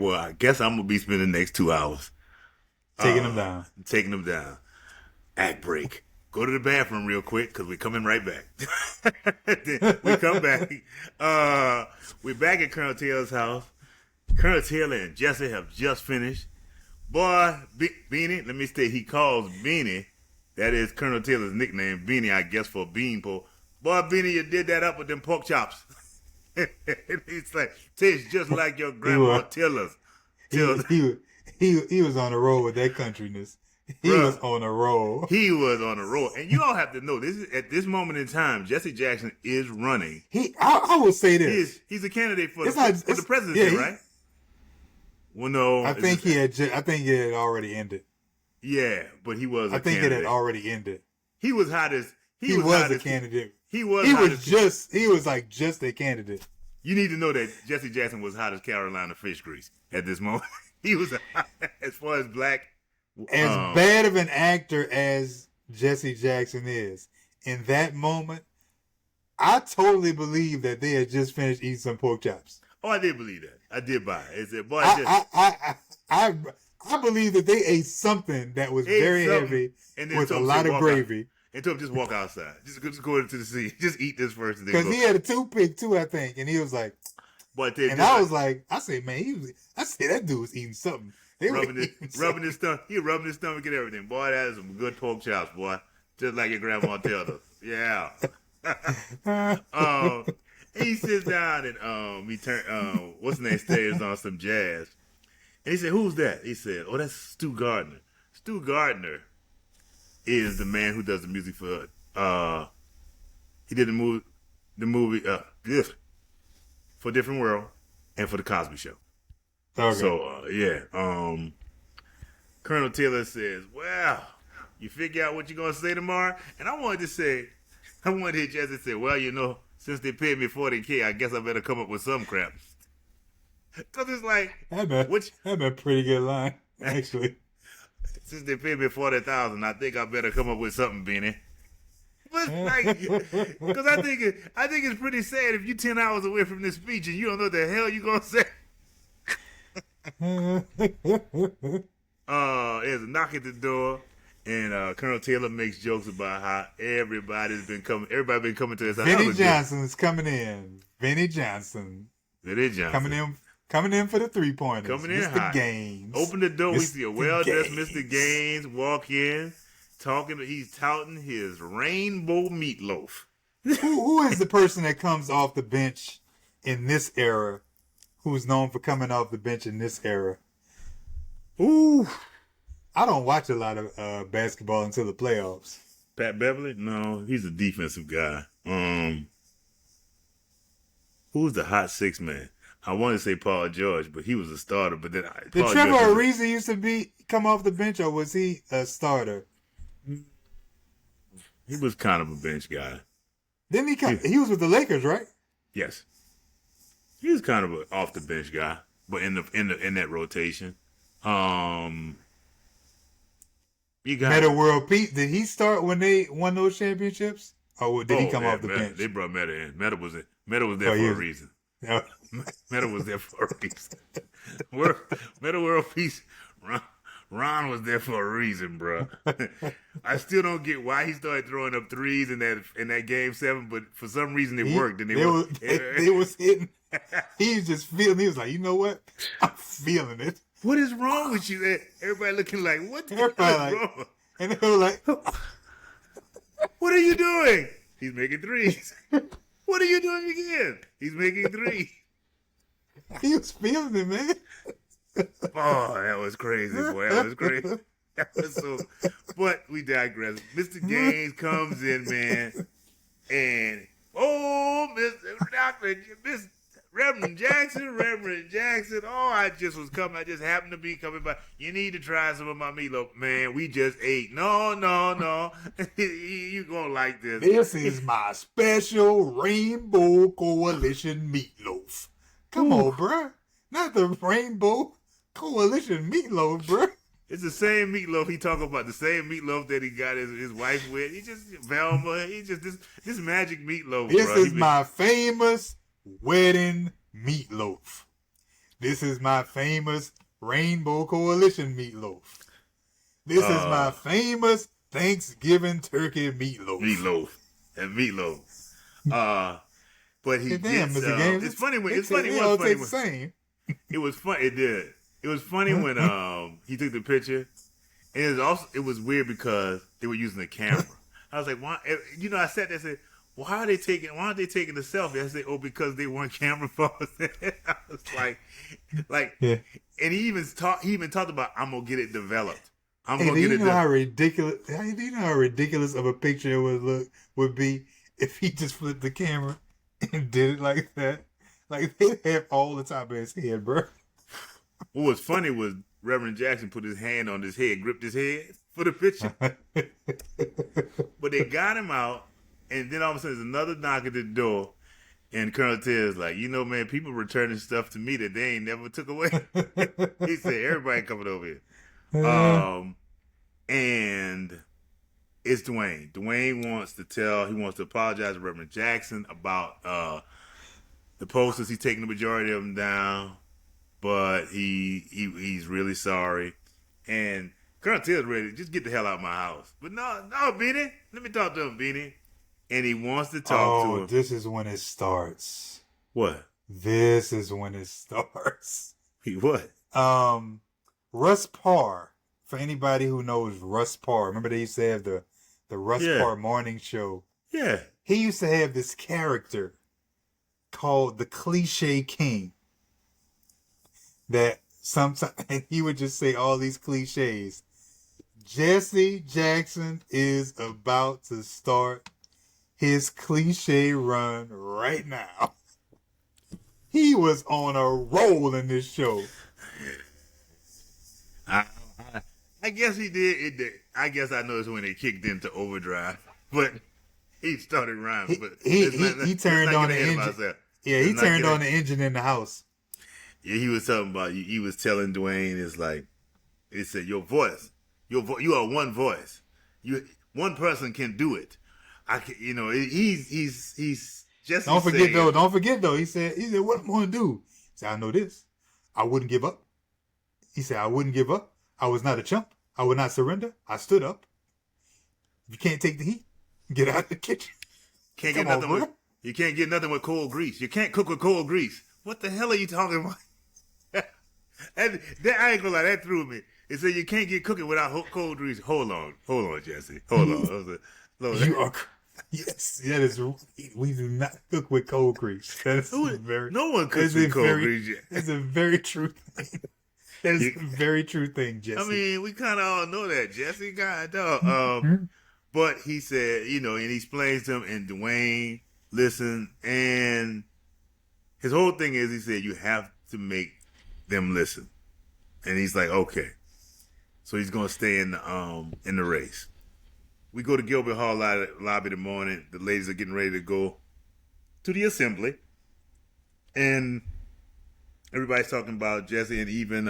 Well, I guess I'm gonna be spending the next 2 hours Taking them down. taking them down. Act break. Go to the bathroom real quick because we're coming right back. We come back. We're back at Colonel Taylor's house. Colonel Taylor and Jesse have just finished. Boy, Beanie, let me say he calls Beanie. That is Colonel Taylor's nickname, Beanie, I guess, for Beanpole. Boy, Beanie, you did that up with them pork chops. It's like, tastes just like your grandma Taylor's. He was on the road with that countryness. He was on a roll. He was on a roll. And you all have to know, this is at this moment in time, Jesse Jackson is running. I will say this. He's a candidate for the presidency, right? Well, no. I think it had already ended. Yeah, but he was a candidate. I think it had already ended. He was hot as... He was a candidate. He was like just a candidate. You need to know that Jesse Jackson was hot as Carolina fish grease at this moment. He was, as far as black... As bad of an actor as Jesse Jackson is, in that moment, I totally believe that they had just finished eating some pork chops. Oh, I did believe that. I did buy it. It said, boy, I believe that they ate something that was very heavy with a lot of gravy. And told him just walk outside. Just go into the sea. Just eat this first. Because he had a toothpick too, I think, and he was like, I said, man, that dude was eating something. Rubbing his stomach. He rubbing his stomach and everything. Boy, that is some good pork chops, boy. Just like your grandma tells us. Yeah. He sits down and he turn what's his name stays on some jazz. And he said, "Who's that?" He said, "Oh, that's Stu Gardner." Stu Gardner is the man who does the music for he did the movie for Different World and for the Cosby Show. Okay. So, Colonel Taylor says, well, you figure out what you're going to say tomorrow? And I wanted to hear Jesse say, well, since they paid me $40K, I guess I better come up with some crap. Because it's like... That's a pretty good line, actually. Since they paid me $40,000, I think I better come up with something, Beanie. But because I think it's pretty sad if you're 10 hours away from this speech and you don't know what the hell you're going to say. There's a knock at the door, and Colonel Taylor makes jokes about how everybody's been coming to his house. Vinny Johnson's coming in. Vinny Johnson coming in for the 3-pointers. Coming in Mr. hot. Gaines. Open the door. We see a well-dressed Mr. Gaines walk in, he's touting his rainbow meatloaf. Who is the person that comes off the bench in this era? Who's known for coming off the bench in this era? Ooh, I don't watch a lot of basketball until the playoffs. Pat Beverly? No, he's a defensive guy. Who's the hot six man? I want to say Paul George, but he was a starter. But then did Trevor Ariza used to come off the bench, or was he a starter? He was kind of a bench guy. Didn't he come? He was with the Lakers, right? Yes. He was kind of an off the bench guy, but in that rotation, Metta World Peace. Did he start when they won those championships, or did he come off the bench? They brought Metta in. Metta was there for a reason. Yeah. Metta was there for a reason. Metta World Peace. Ron was there for a reason, bro. I still don't get why he started throwing up threes in that game 7, but for some reason it worked. And they was hitting. He was just feeling. He was like, you know what? I'm feeling it. What is wrong with you? Everybody looking like, what the hell is wrong? And they were like, what are you doing? He's making threes. What are you doing again? He's making threes. He was feeling it, man. Oh, that was crazy, boy. That was crazy. That was so. But we digress. Mr. Gaines comes in, man, and Mr. Doctor, Mr. Reverend Jackson. Oh, I just happened to be coming by. You need to try some of my meatloaf. Man, we just ate. No. You gonna like this. This is my special Rainbow Coalition meatloaf. Come on, bruh. Not the Rainbow Coalition meatloaf, bruh. It's the same meatloaf he talking about. The same meatloaf that he got his wife with. He just, Velma. He just, this magic meatloaf, This is my famous wedding meatloaf. This is my famous Rainbow Coalition meatloaf. This is my famous Thanksgiving turkey meatloaf. And meatloaf. But he damn, did. Mr. Games, It's funny when it all tastes the same. It was fun. It did. It was funny when he took the picture, and it was weird because they were using the camera. I was like, why? I sat there and said, why aren't they taking the selfie? I said, oh, because they weren't camera phones. I was like, yeah. And he even talked about, I'm gonna get it developed. Do you know how ridiculous of a picture it would be if he just flipped the camera and did it like that? Like, they have all the top of his head, bro. What was funny was Reverend Jackson put his hand on his head, gripped his head for the picture. But they got him out, and then all of a sudden there's another knock at the door, and Colonel Ted's like, man, people returning stuff to me that they ain't never took away. He said, everybody coming over here. And it's Dwayne. Dwayne wants to apologize to Reverend Jackson about the posters. He's taking the majority of them down, but he's really sorry. And Colonel Till's ready to just get the hell out of my house. But no, Beanie, let me talk to him, Beanie. And he wants to talk to him. This is when it starts. What? This is when it starts. What? Russ Parr. For anybody who knows Russ Parr, remember they used to have the Russ Parr morning show? Yeah. He used to have this character called the Cliche King. That sometimes he would just say all these cliches. Jesse Jackson is about to start his cliche run right now. He was on a roll in this show. I guess he did. I guess I noticed when they kicked into overdrive, but he started rhyming. But he turned on the engine. Yeah, he turned on the engine in the house. Yeah, he was talking about. He was telling Dwayne, it's like, he said, your voice, you are one voice. One person can do it. He's just. Don't forget though. He said, what am I gonna do? He said, I know this. I wouldn't give up. He said, I wouldn't give up. I was not a chump. I would not surrender. I stood up. If you can't take the heat, get out of the kitchen. You can't get nothing with cold grease. You can't cook with cold grease. What the hell are you talking about? And I ain't gonna lie, that threw me. It said you can't get cooking without cold grease. Hold on, Jesse. Hold on. Yes, that is. We do not cook with cold grease. That's no one cooks with cold grease. It's a very true thing. That is a very true thing, Jesse. I mean, we kind of all know that, Jesse. God, dog. But he said, and he explains to him, and Dwayne listened, and his whole thing is, he said, you have to make them listen. And he's like, okay. So he's going to stay in the race. We go to Gilbert Hall lobby in the morning. The ladies are getting ready to go to the assembly. And everybody's talking about Jesse, and even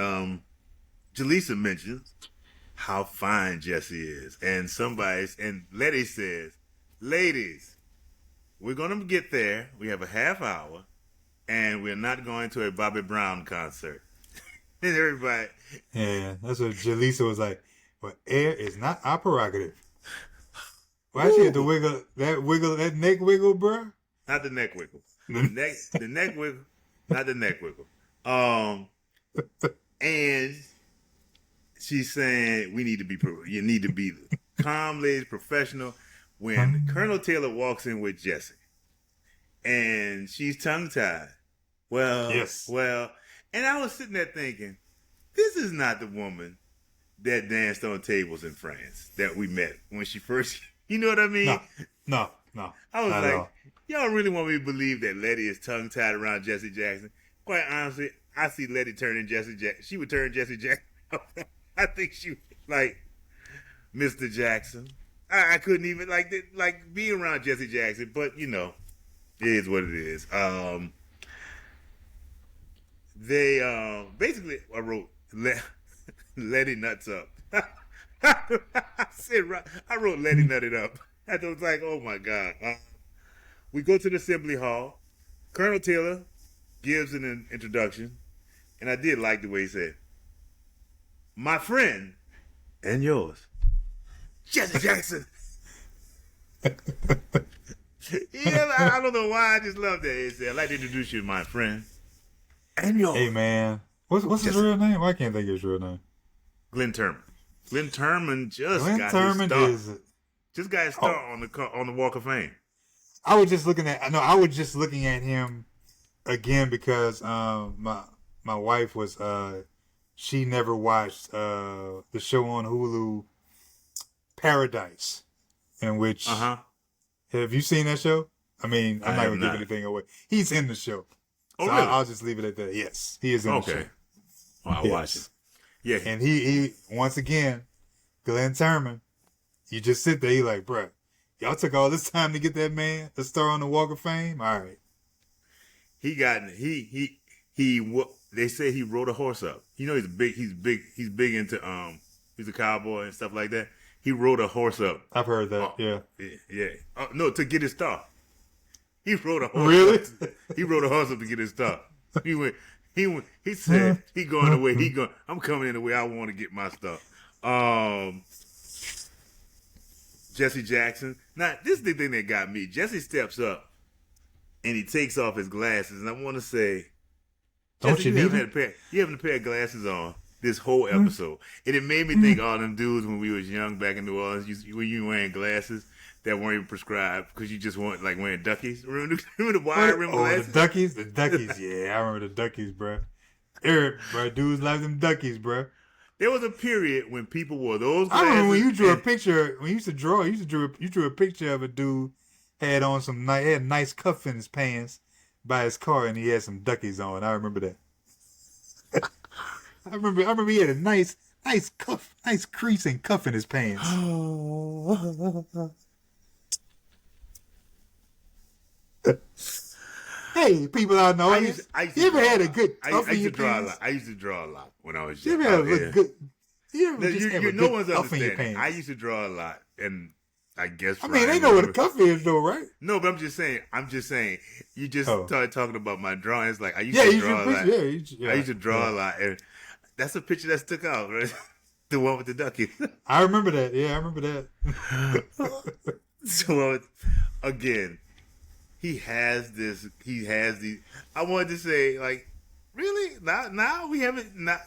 Jaleesa mentions how fine Jesse is. And Letty says, ladies, we're going to get there. We have a half hour, and we're not going to a Bobby Brown concert. And everybody. Yeah, that's what Jaleesa was like. But air is not our prerogative. Why she had to wiggle that neck wiggle, bro? Not the neck wiggle. The neck wiggle, not the neck wiggle. And she's saying you need to be calm, ladies, professional. When Colonel Taylor walks in with Jesse, and she's tongue-tied. And I was sitting there thinking, this is not the woman that danced on tables in France that we met when she first, you know what I mean? No. I was like, y'all really want me to believe that Letty is tongue-tied around Jesse Jackson? Quite honestly, I see Letty turning Jesse Jackson. She would turn Jesse Jackson. I think she like Mr. Jackson. I couldn't even like be around Jesse Jackson, but it is what it is. They basically I wrote Letty nuts up. I wrote Letty nutted up. I was like, oh my God. We go to the assembly hall. Colonel Taylor gives an introduction, And I did like the way he said, "My friend and yours, Jesse Jackson." Yeah, I don't know why. I just love that. He said, "I'd like to introduce you to my friend and yours." Hey man, what's his real name? Why can't I think of his real name? Glenn Turman. Glenn Turman just Glenn got Turman his start. Just got his start on the Walk of Fame. I was just looking at him again because my wife was she never watched the show on Hulu Paradise, in which have you seen that show? I mean, I'm not going to give anything away. He's in the show. Oh, so really? I'll just leave it at that. Yes, he is in the show. Okay. Well, I'll watch it. Yeah. And he once again, Glenn Turman, you just sit there, you like, bruh, y'all took all this time to get that man a star on the Walk of Fame? All right. They say he rode a horse up. You know, he's big into, he's a cowboy and stuff like that. He rode a horse up. I've heard that, yeah. Yeah. No, to get his star. He rode a horse Really? up. He rode a horse up to get his star. He said, he going the way he going. I'm coming in the way I want to get my stuff. Jesse Jackson. Now, this is the thing that got me. Jesse steps up and he takes off his glasses. And I want to say, Jesse, you haven't a pair of glasses on this whole episode. And it made me think all them dudes when we was young back in New Orleans, when you wearing glasses that weren't even prescribed because you just weren't like wearing duckies. Remember the wire rim glasses? The duckies. Yeah, I remember the duckies, bro. Bro, dudes like them duckies, bro. There was a period when people wore those glasses. I remember when you drew a picture. When you used to draw, you drew a picture of a dude had on had a nice cuff in his pants by his car, and he had some duckies on. I remember that. I remember he had a nice cuff, nice crease and cuff in his pants. Hey, people out know. You ever had a good cuff in your pants? I used to draw a lot when I was young. You ever had a good? You ever just have a good cuff in your pants? I used to draw a lot, and I guess. I mean, they know what a cuff is, though, right? No, but I'm just saying. You just started talking about my drawings. Like I used to draw a lot. I used to draw a lot, and that's a picture that stuck out, right? The one with the ducky. I remember that. Yeah, I remember that. So again, he has these. I wanted to say, like, really? Now we haven't. Not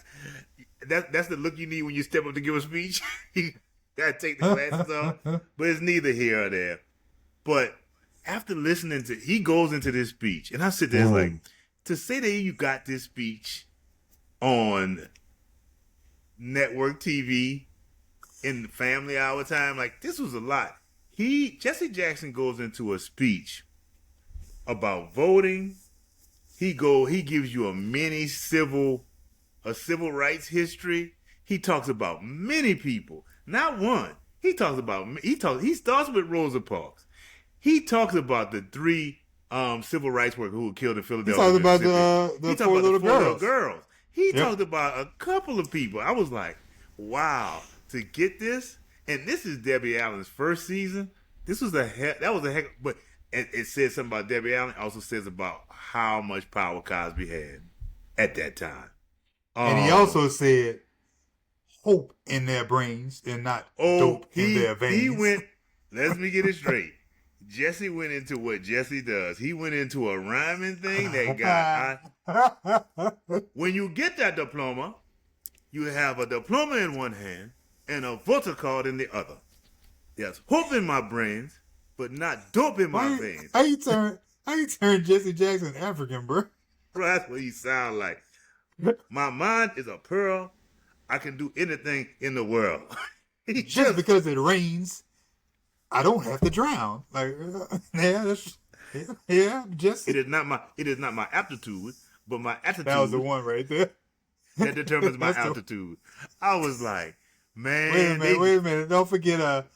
that's the look you need when you step up to give a speech. You gotta take the glasses off. But it's neither here or there. But after listening to, he goes into this speech, and I sit there like, to say that you got this speech on network TV in the family hour time, like, this was a lot. Jesse Jackson goes into a speech about voting. He gives you a civil rights history. He talks about many people, not one. He starts with Rosa Parks. He talks about the 3 civil rights workers who were killed in Philadelphia. He talked about the 4 little girls. He talked about a couple of people. I was like, wow, to get this. And this is Debbie Allen's first season. That was a heck. But it says something about Debbie Allen. It also says about how much power Cosby had at that time. And he also said hope in their brains and not dope in their veins. Let me get it straight. Jesse went into what Jesse does. He went into a rhyming thing that got... When you get that diploma, you have a diploma in one hand and a voter card in the other. There's hope in my brains, but not dope in my veins. How you turn Jesse Jackson African, bro? Bro, that's what he sound like. My mind is a pearl. I can do anything in the world. Just because it rains, I don't have to drown. Like, just it is not my aptitude, but my attitude. That was the one right there. That determines my altitude. I was like, man. Wait a minute. Don't forget,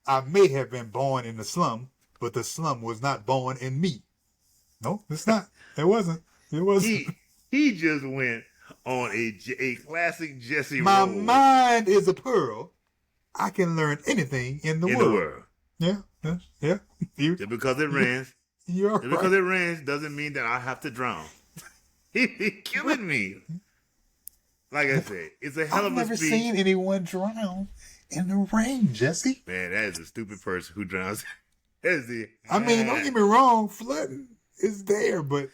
I may have been born in the slum, but the slum was not born in me. No, it's not. It wasn't. It wasn't. He just went on a classic Jesse My roll. mind is a pearl. I can learn anything in the world. Yeah. Just because it rains. You're Just because it rains doesn't mean that I have to drown. He's killing me. like I said, it's a hell I've of a never speech. seen anyone drown in the rain, Jesse. Man, that is a stupid person who drowns. That's the. I mean, don't get me wrong, flooding is there, but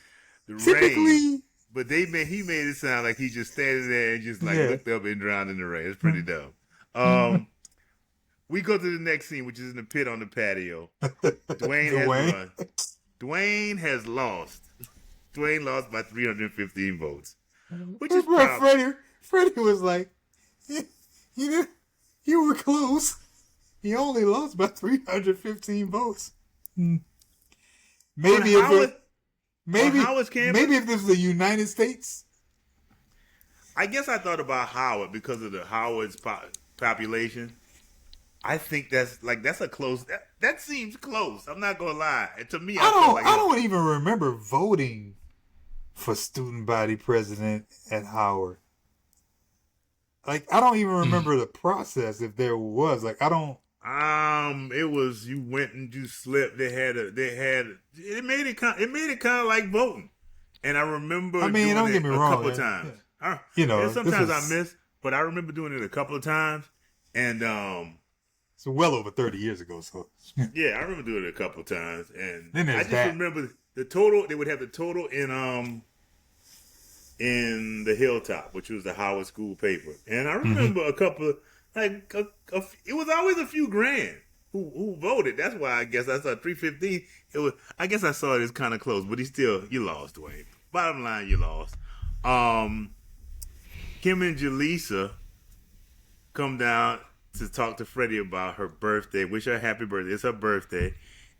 the typically, rain. But he made it sound like he just standing there and just like looked up and drowned in the rain. It's pretty dumb. We go to the next scene, which is in the pit on the patio. Dwayne has lost. Dwayne lost by 315 votes, which is proud. Freddie was like, you were close. He only lost by 315 votes. Maybe if this was the United States. I guess I thought about Howard because of the Howard's population. I think that's a close. That seems close. I'm not gonna lie. And to me, I don't even remember voting for student body president at Howard. Like, I don't even remember the process if there was. Like, I don't. It was you went and you slipped. It made it kind of like voting. And I remember. I mean, don't get me wrong. A couple of times. Yeah. And sometimes I miss, but I remember doing it a couple of times. And it's well over 30 years ago. So yeah, I remember doing it a couple of times. And then I just remember the total. They would have the total in the Hilltop, which was the Howard School paper. And I remember a couple of, it was always a few grand who voted. That's why I guess I saw 315. I guess I saw it as kind of close, but you lost, Dwayne. Bottom line, you lost. Kim and Jaleesa come down to talk to Freddie about her birthday. Wish her happy birthday. It's her birthday.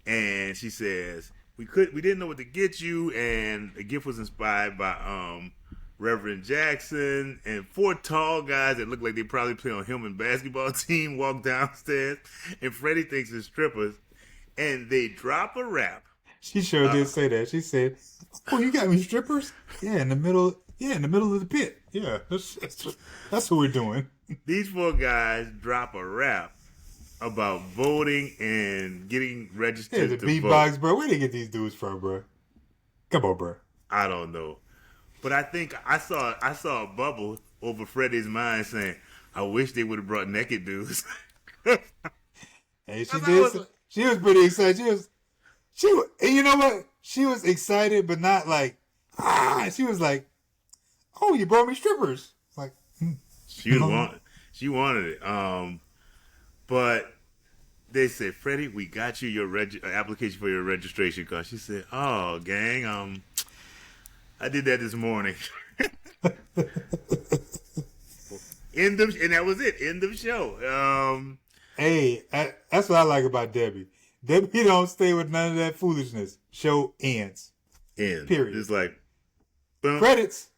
And she says, we didn't know what to get you, and the gift was inspired by Reverend Jackson, and 4 tall guys that look like they probably play on Hillman basketball team walk downstairs, and Freddie thinks it's strippers, and they drop a rap. She sure did say that. She said, "Oh, you got me strippers? Yeah, in the middle of the pit. Yeah, that's what we're doing." These 4 guys drop a rap about voting and getting registered the to beatbox, vote. bro. Where they get these dudes from, bro? Come on, bro. I don't know. But I think I saw a bubble over Freddie's mind saying, "I wish they would have brought naked dudes." Hey, she did. She was pretty excited. And you know what? She was excited, but not like She was like, "Oh, you brought me strippers." Like, she wanted it. But they said, "Freddie, we got you your application for your registration card." She said, "Oh, gang, I did that this morning." And that was it. End of show. Hey, that's what I like about Debbie. Debbie don't stay with none of that foolishness. Show ends. End. Period. It's like, boom. Credits.